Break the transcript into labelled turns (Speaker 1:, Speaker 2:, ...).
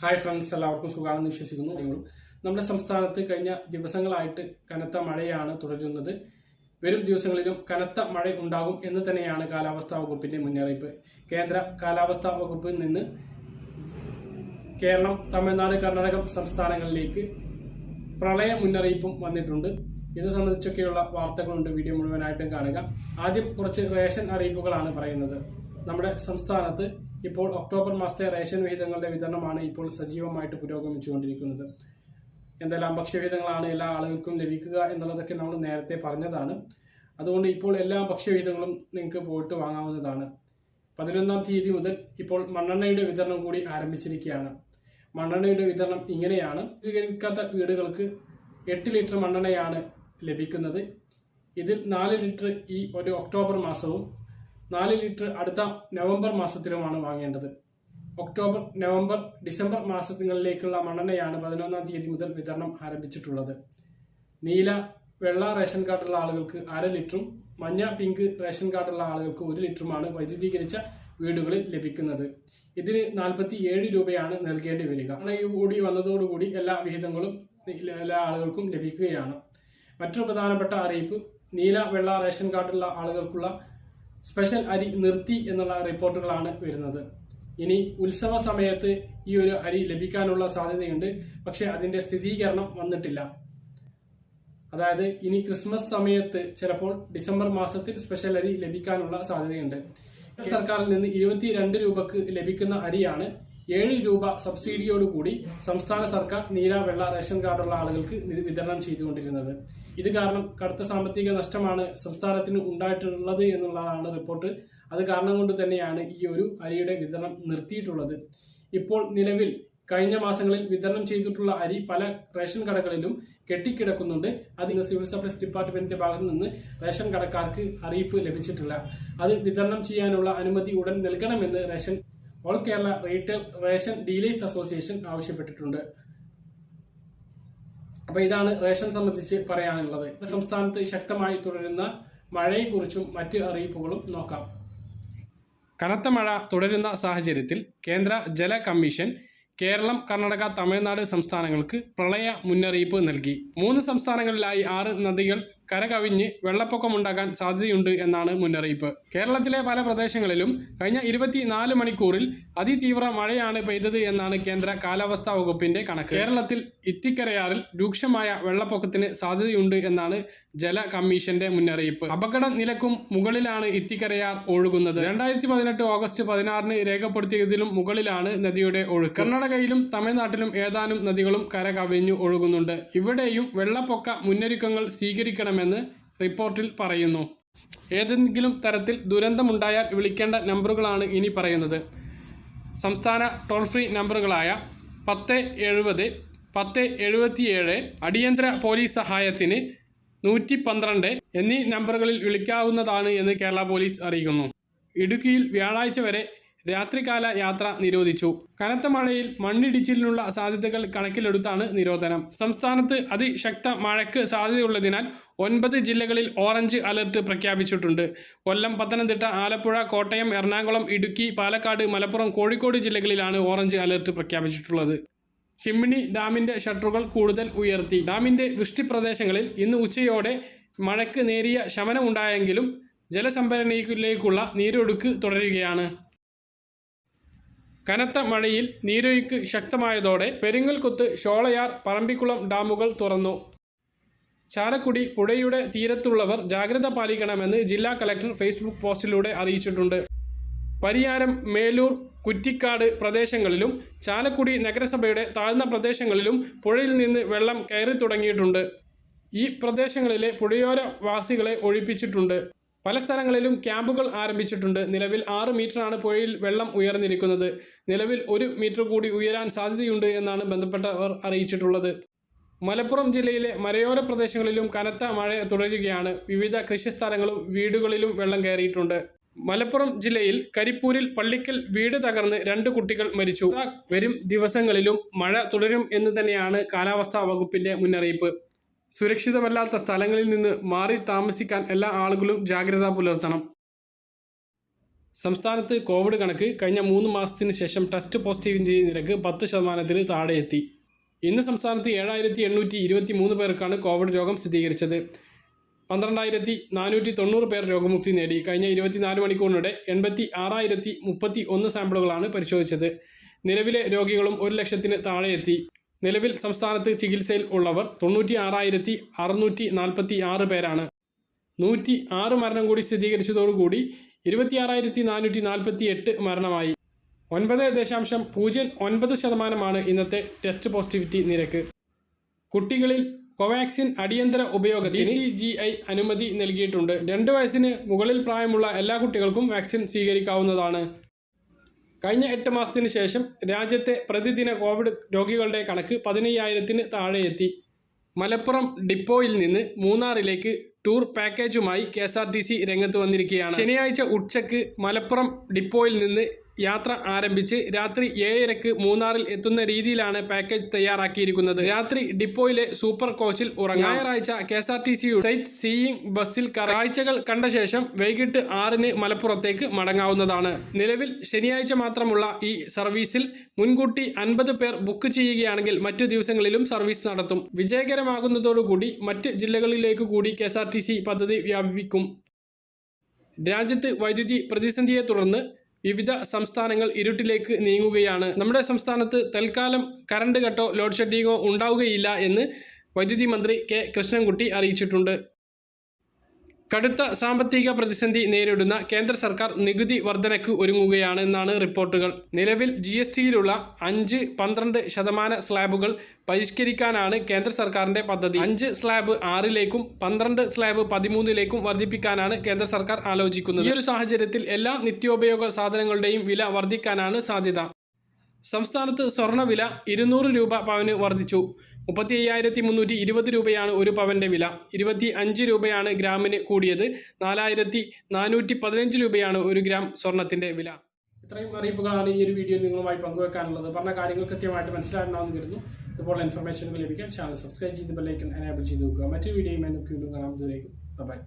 Speaker 1: Hi friends, എല്ലാവർക്കും സുഖമാണെന്ന് വിശ്വസിക്കുന്നു. നമ്മുടെ സംസ്ഥാനത്ത് കഴിഞ്ഞ ദിവസങ്ങളായിട്ട് കനത്ത മഴയാണ് തുടരുന്നത്. വരും ദിവസങ്ങളിലും കനത്ത മഴ ഉണ്ടാകും എന്ന് തന്നെയാണ് കാലാവസ്ഥാ വകുപ്പിന്റെ മുന്നറിയിപ്പ്. കേന്ദ്ര കാലാവസ്ഥാ വകുപ്പിൽ നിന്ന് കേരളം, തമിഴ്നാട്, കർണാടകം സംസ്ഥാനങ്ങളിലേക്ക് പ്രളയ മുന്നറിയിപ്പും വന്നിട്ടുണ്ട്. ഇത് സംബന്ധിച്ചൊക്കെയുള്ള വാർത്തകളുണ്ട്. വീഡിയോ മുഴുവനായിട്ടും കാണുക. ആദ്യം കുറച്ച് റേഷൻ അറിയിപ്പുകളാണ് പറയുന്നത്. നമ്മുടെ സംസ്ഥാനത്ത് ഇപ്പോൾ ഒക്ടോബർ മാസത്തെ റേഷൻ വിഹിതങ്ങളുടെ വിതരണമാണ് ഇപ്പോൾ സജീവമായിട്ട് പുരോഗമിച്ചുകൊണ്ടിരിക്കുന്നത്. എന്തെല്ലാം ഭക്ഷ്യവിഹിതങ്ങളാണ് എല്ലാ ആളുകൾക്കും ലഭിക്കുക എന്നുള്ളതൊക്കെ നമ്മൾ നേരത്തെ പറഞ്ഞതാണ്. അതുകൊണ്ട് ഇപ്പോൾ എല്ലാ ഭക്ഷ്യവിഹിതങ്ങളും നിങ്ങൾക്ക് പോയിട്ട് വാങ്ങാവുന്നതാണ്. 11-ാം തീയതി മുതൽ ഇപ്പോൾ മണ്ണെണ്ണയുടെ വിതരണം കൂടി ആരംഭിച്ചിരിക്കുകയാണ്. മണ്ണെണ്ണയുടെ വിതരണം ഇങ്ങനെയാണ്. സ്വീകരിക്കാത്ത വീടുകൾക്ക് 8 ലിറ്റർ മണ്ണെണ്ണയാണ് ലഭിക്കുന്നത്. ഇതിൽ 4 ലിറ്റർ ഈ ഒരു ഒക്ടോബർ മാസവും 4 ലിറ്റർ അടുത്ത നവംബർ മാസത്തിലുമാണ് വാങ്ങേണ്ടത്. ഒക്ടോബർ, നവംബർ, ഡിസംബർ മാസങ്ങളിലേക്കുള്ള മണ്ണെണ്ണയാണ് 11-ാം തീയതി മുതൽ വിതരണം ആരംഭിച്ചിട്ടുള്ളത്. നീല, വെള്ള റേഷൻ കാർഡുള്ള ആളുകൾക്ക് 1/2 ലിറ്ററും മഞ്ഞ, പിങ്ക് റേഷൻ കാർഡുള്ള ആളുകൾക്ക് 1 ലിറ്ററുമാണ് വൈദ്യുതീകരിച്ച വീടുകളിൽ ലഭിക്കുന്നത്. ഇതിന് 47 രൂപയാണ് നൽകേണ്ടി വരിക. കൂടി വന്നതോടുകൂടി എല്ലാ വിഹിതങ്ങളും എല്ലാ ആളുകൾക്കും ലഭിക്കുകയാണ്. മറ്റൊരു പ്രധാനപ്പെട്ട അറിയിപ്പ്, നീല, വെള്ള റേഷൻ കാർഡുള്ള ആളുകൾക്കുള്ള സ്പെഷ്യൽ അരി നിർത്തി എന്നുള്ള റിപ്പോർട്ടുകളാണ് വരുന്നത്. ഇനി ഉത്സവ സമയത്ത് ഈ ഒരു അരി ലഭിക്കാനുള്ള സാധ്യതയുണ്ട്. പക്ഷെ അതിന്റെ സ്ഥിരീകരണം വന്നിട്ടില്ല. അതായത് ഇനി ക്രിസ്മസ് സമയത്ത് ചിലപ്പോൾ ഡിസംബർ മാസത്തിൽ സ്പെഷ്യൽ അരി ലഭിക്കാനുള്ള സാധ്യതയുണ്ട്. സർക്കാരിൽ നിന്ന് 22 രൂപക്ക് ലഭിക്കുന്ന അരിയാണ് 7 രൂപ സബ്സിഡിയോടുകൂടി സംസ്ഥാന സർക്കാർ നീല, വെള്ള റേഷൻ കാർഡുള്ള ആളുകൾക്ക് വിതരണം ചെയ്തുകൊണ്ടിരുന്നത്. ഇത് കാരണം കടുത്ത സാമ്പത്തിക നഷ്ടമാണ് സംസ്ഥാനത്തിന് ഉണ്ടായിട്ടുള്ളത് എന്നുള്ളതാണ് റിപ്പോർട്ട്. അത് കാരണം കൊണ്ട് തന്നെയാണ് ഈ ഒരു അരിയുടെ വിതരണം നിർത്തിയിട്ടുള്ളത്. ഇപ്പോൾ നിലവിൽ കഴിഞ്ഞ മാസങ്ങളിൽ വിതരണം ചെയ്തിട്ടുള്ള അരി പല റേഷൻ കടകളിലും കെട്ടിക്കിടക്കുന്നുണ്ട്. അതിന് സിവിൽ സപ്ലൈസ് ഡിപ്പാർട്ട്മെന്റിന്റെ ഭാഗത്തു നിന്ന് റേഷൻ കടക്കാർക്ക് അറിയിപ്പ് ലഭിച്ചിട്ടില്ല. അത് വിതരണം ചെയ്യാനുള്ള അനുമതി ഉടൻ നൽകണമെന്ന് all Kerala retail ration dealers association ആവശ്യപ്പെട്ടിട്ടുണ്ട്. അപ്പൊ ഇതാണ് റേഷൻ സംബന്ധിച്ച് പറയാനുള്ളത്. സംസ്ഥാനത്ത് ശക്തമായി തുടരുന്ന മഴയെക്കുറിച്ചും മറ്റ് അറിയിപ്പുകളും നോക്കാം. കനത്ത മഴ തുടരുന്ന സാഹചര്യത്തിൽ കേന്ദ്ര ജല കമ്മീഷൻ കേരളം, കർണാടക, തമിഴ്നാട് സംസ്ഥാനങ്ങൾക്ക് പ്രളയ മുന്നറിയിപ്പ് നൽകി. 3 സംസ്ഥാനങ്ങളിലായി 6 നദികൾ കരകവിഞ്ഞ് വെള്ളപ്പൊക്കമുണ്ടാകാൻ സാധ്യതയുണ്ട് എന്നാണ് മുന്നറിയിപ്പ്. കേരളത്തിലെ പല പ്രദേശങ്ങളിലും കഴിഞ്ഞ 24 മണിക്കൂറിൽ അതിതീവ്ര മഴയാണ് പെയ്തത് എന്നാണ് കേന്ദ്ര കാലാവസ്ഥാ വകുപ്പിന്റെ കണക്ക്. കേരളത്തിൽ ഇത്തിക്കരയാറിൽ രൂക്ഷമായ വെള്ളപ്പൊക്കത്തിന് സാധ്യതയുണ്ട് എന്നാണ് ജല കമ്മീഷന്റെ മുന്നറിയിപ്പ്. അപകട നിലക്കും മുകളിലാണ് ഇത്തിക്കരയാർ ഒഴുകുന്നത്. 2018 ഓഗസ്റ്റ് 16 രേഖപ്പെടുത്തിയതിലും മുകളിലാണ് നദിയുടെ ഒഴുക്ക്. കർണാടകയിലും തമിഴ്നാട്ടിലും ഏതാനും നദികളും കരകവിഞ്ഞു ഒഴുകുന്നുണ്ട്. ഇവിടെയും വെള്ളപ്പൊക്ക മുന്നൊരുക്കങ്ങൾ സ്വീകരിക്കണമെന്ന് റിപ്പോർട്ടിൽ പറയുന്നു. ഏതെങ്കിലും തരത്തിൽ ദുരന്തമുണ്ടായാൽ വിളിക്കേണ്ട നമ്പറുകളാണ് ഇനി പറയുന്നത്. സംസ്ഥാന ടോൾ ഫ്രീ നമ്പറുകളായ 1070, 1077, അടിയന്തര പോലീസ് സഹായത്തിന് 112 എന്നീ നമ്പറുകളിൽ വിളിക്കാവുന്നതാണ് എന്ന് കേരള പോലീസ് അറിയിക്കുന്നു. ഇടുക്കിയിൽ വ്യാഴാഴ്ച വരെ രാത്രികാല യാത്ര നിരോധിച്ചു. കനത്ത മഴയിൽ മണ്ണിടിച്ചിലിനുള്ള സാധ്യതകൾ കണക്കിലെടുത്താണ് നിരോധനം. സംസ്ഥാനത്ത് അതിശക്ത മഴയ്ക്ക് സാധ്യതയുള്ളതിനാൽ 9 ജില്ലകളിൽ ഓറഞ്ച് അലർട്ട് പ്രഖ്യാപിച്ചിട്ടുണ്ട്. കൊല്ലം, പത്തനംതിട്ട, ആലപ്പുഴ, കോട്ടയം, എറണാകുളം, ഇടുക്കി, പാലക്കാട്, മലപ്പുറം, കോഴിക്കോട് ജില്ലകളിലാണ് ഓറഞ്ച് അലർട്ട് പ്രഖ്യാപിച്ചിട്ടുള്ളത്. ചിമ്മിണി ഡാമിന്റെ ഷട്ടറുകൾ കൂടുതൽ ഉയർത്തി. ഡാമിന്റെ വൃഷ്ടിപ്രദേശങ്ങളിൽ ഇന്ന് ഉച്ചയോടെ മഴയ്ക്ക് നേരിയ ശമനമുണ്ടായെങ്കിലും ജലസംഭരണിയിലേക്കുള്ള നീരൊഴുക്ക് തുടരുകയാണ്. കനത്ത മഴയിൽ നീരൊഴുക്ക് ശക്തമായതോടെ പെരിങ്ങൽകുത്ത്, ഷോളയാർ, പറമ്പിക്കുളം ഡാമുകൾ തുറന്നു. ചാലക്കുടി പുഴയുടെ തീരത്തുള്ളവർ ജാഗ്രത പാലിക്കണമെന്ന് ജില്ലാ കളക്ടർ ഫേസ്ബുക്ക് പോസ്റ്റിലൂടെ അറിയിച്ചിട്ടുണ്ട്. പരിയാരം, മേലൂർ, കുറ്റിക്കാട് പ്രദേശങ്ങളിലും ചാലക്കുടി നഗരസഭയുടെ താഴ്ന്ന പ്രദേശങ്ങളിലും പുഴയിൽ നിന്ന് വെള്ളം കയറി തുടങ്ങിയിട്ടുണ്ട്. ഈ പ്രദേശങ്ങളിലെ പുഴയോര വാസികളെ ഒഴിപ്പിച്ചിട്ടുണ്ട്. പല സ്ഥലങ്ങളിലും ക്യാമ്പുകൾ ആരംഭിച്ചിട്ടുണ്ട്. നിലവിൽ 6 മീറ്ററാണ് പുഴയിൽ വെള്ളം ഉയർന്നിരിക്കുന്നത്. നിലവിൽ 1 മീറ്റർ കൂടി ഉയരാൻ സാധ്യതയുണ്ട് എന്നാണ് ബന്ധപ്പെട്ടവർ അറിയിച്ചിട്ടുള്ളത്. മലപ്പുറം ജില്ലയിലെ മലയോര പ്രദേശങ്ങളിലും കനത്ത മഴ തുടരുകയാണ്. വിവിധ കൃഷിസ്ഥലങ്ങളും വീടുകളിലും വെള്ളം കയറിയിട്ടുണ്ട്. മലപ്പുറം ജില്ലയിൽ കരിപ്പൂരിൽ പള്ളിക്കൽ വീട് തകർന്ന് 2 കുട്ടികൾ മരിച്ചു. വരും ദിവസങ്ങളിലും മഴ തുടരും എന്ന് തന്നെയാണ് കാലാവസ്ഥാ വകുപ്പിന്റെ മുന്നറിയിപ്പ്. സുരക്ഷിതമല്ലാത്ത സ്ഥലങ്ങളിൽ നിന്ന് മാറി താമസിക്കാൻ എല്ലാ ആളുകളും ജാഗ്രത പുലർത്തണം. സംസ്ഥാനത്ത് കോവിഡ് കണക്ക് കഴിഞ്ഞ 3 മാസത്തിന് ശേഷം ടെസ്റ്റ് പോസിറ്റിവിറ്റി നിരക്ക് 10% താഴെ എത്തി. ഇന്ന് സംസ്ഥാനത്ത് 7823 പേർക്കാണ് കോവിഡ് രോഗം സ്ഥിരീകരിച്ചത്. 12490 പേർ രോഗമുക്തി നേടി. കഴിഞ്ഞ 24 മണിക്കൂറിനിടെ 86,031 സാമ്പിളുകളാണ് പരിശോധിച്ചത്. നിലവിലെ രോഗികളും 1 ലക്ഷത്തിന് താഴെ എത്തി. നിലവിൽ സംസ്ഥാനത്ത് ചികിത്സയിൽ ഉള്ളവർ 96,646 പേരാണ്. 106 മരണം കൂടി സ്ഥിരീകരിച്ചതോടുകൂടി 26,448 മരണമായി. 9.09% ഇന്നത്തെ ടെസ്റ്റ് പോസിറ്റിവിറ്റി നിരക്ക്. കുട്ടികളിൽ കോവാക്സിൻ അടിയന്തര ഉപയോഗത്തിന് PMGKAPLAY അനുമതി നൽകിയിട്ടുണ്ട്. 2 വയസ്സിന് മുകളിൽ പ്രായമുള്ള എല്ലാ കുട്ടികൾക്കും വാക്സിൻ സ്വീകരിക്കാവുന്നതാണ്. കഴിഞ്ഞ 8 മാസത്തിന് ശേഷം രാജ്യത്തെ പ്രതിദിന കോവിഡ് രോഗികളുടെ കണക്ക് 15,000-ന് താഴെ എത്തി. മലപ്പുറം ഡിപ്പോയിൽ നിന്ന് മൂന്നാറിലേക്ക് ടൂർ പാക്കേജുമായി KSRTC രംഗത്ത് വന്നിരിക്കുകയാണ്. ശനിയാഴ്ച ഉച്ചയ്ക്ക് മലപ്പുറം ഡിപ്പോയിൽ നിന്ന് യാത്ര ആരംഭിച്ച് രാത്രി 7:30 മൂന്നാറിൽ എത്തുന്ന രീതിയിലാണ് പാക്കേജ് തയ്യാറാക്കിയിരിക്കുന്നത്. രാത്രി ഡിപ്പോയിലെ സൂപ്പർ കോച്ചിൽ ഉറങ്ങാം. ഞായറാഴ്ച KSRTC സൈറ്റ് സീയിങ് ബസ്സിൽ കാഴ്ചകൾ കണ്ട ശേഷം വൈകിട്ട് 6-ന് മലപ്പുറത്തേക്ക് മടങ്ങാവുന്നതാണ്. നിലവിൽ ശനിയാഴ്ച മാത്രമുള്ള ഈ സർവീസിൽ മുൻകൂട്ടി 50 പേർ ബുക്ക് ചെയ്യുകയാണെങ്കിൽ മറ്റു ദിവസങ്ങളിലും സർവീസ് നടത്തും. വിജയകരമാകുന്നതോടുകൂടി മറ്റ് ജില്ലകളിലേക്ക് കൂടി KSRTC പദ്ധതി വ്യാപിപ്പിക്കും. രാജ്യത്ത് വൈദ്യുതി പ്രതിസന്ധിയെ തുടർന്ന് വിവിധ സംസ്ഥാനങ്ങൾ ഇരുട്ടിലേക്ക് നീങ്ങുകയാണ്. നമ്മുടെ സംസ്ഥാനത്ത് തൽക്കാലം കറണ്ട് കട്ടോ ലോഡ് ഷെഡിങ്ങോ ഉണ്ടാവുകയില്ല എന്ന് വൈദ്യുതി മന്ത്രി കെ കൃഷ്ണൻകുട്ടി അറിയിച്ചിട്ടുണ്ട്. കടുത്ത സാമ്പത്തിക പ്രതിസന്ധി നേരിടുന്ന കേന്ദ്ര സർക്കാർ നികുതി വർധനയ്ക്ക് ഒരുങ്ങുകയാണ് എന്നാണ് റിപ്പോർട്ടുകൾ. നിലവിൽ GSTയിലുള്ള 5-12% സ്ലാബുകൾ പരിഷ്കരിക്കാനാണ് കേന്ദ്ര സർക്കാരിന്റെ പദ്ധതി. 5 സ്ലാബ് 6-ലേക്കും 12 സ്ലാബ് 13-ലേക്കും വർദ്ധിപ്പിക്കാനാണ് കേന്ദ്ര സർക്കാർ ആലോചിക്കുന്നത്. ഈ ഒരു സാഹചര്യത്തിൽ എല്ലാ നിത്യോപയോഗ സാധനങ്ങളുടെയും വില വർദ്ധിക്കാനാണ് സാധ്യത. സംസ്ഥാനത്ത് സ്വർണ്ണവില 200 രൂപ പവന് വർദ്ധിച്ചു. 35,320 രൂപയാണ് ഒരു പവന്റെ വില. 25 രൂപയാണ് ഗ്രാമിന് കൂടിയത്. 4,415 രൂപയാണ് ഒരു ഗ്രാം സ്വർണത്തിന്റെ വില. ഇത്രയും അറിയിപ്പുകളാണ് ഈ ഒരു വീഡിയോ നിങ്ങളുമായി പങ്കുവെക്കാനുള്ളത്. പറഞ്ഞ കാര്യങ്ങൾ കൃത്യമായിട്ട് മനസ്സിലാക്കണമെന്ന് കരുതുന്നു. ഇതുപോലെ ഇൻഫർമേഷനുകൾ ലഭിക്കാൻ ചാനൽ സബ്സ്ക്രൈബ് ചെയ്ത് ബെൽ ഐക്കൺ എനേബിൾ ചെയ്ത് നോക്കുക. മറ്റൊരു വീഡിയോയുമായി നമുക്ക് വീണ്ടും കാണാം. ദൂരേക്കും ബൈ.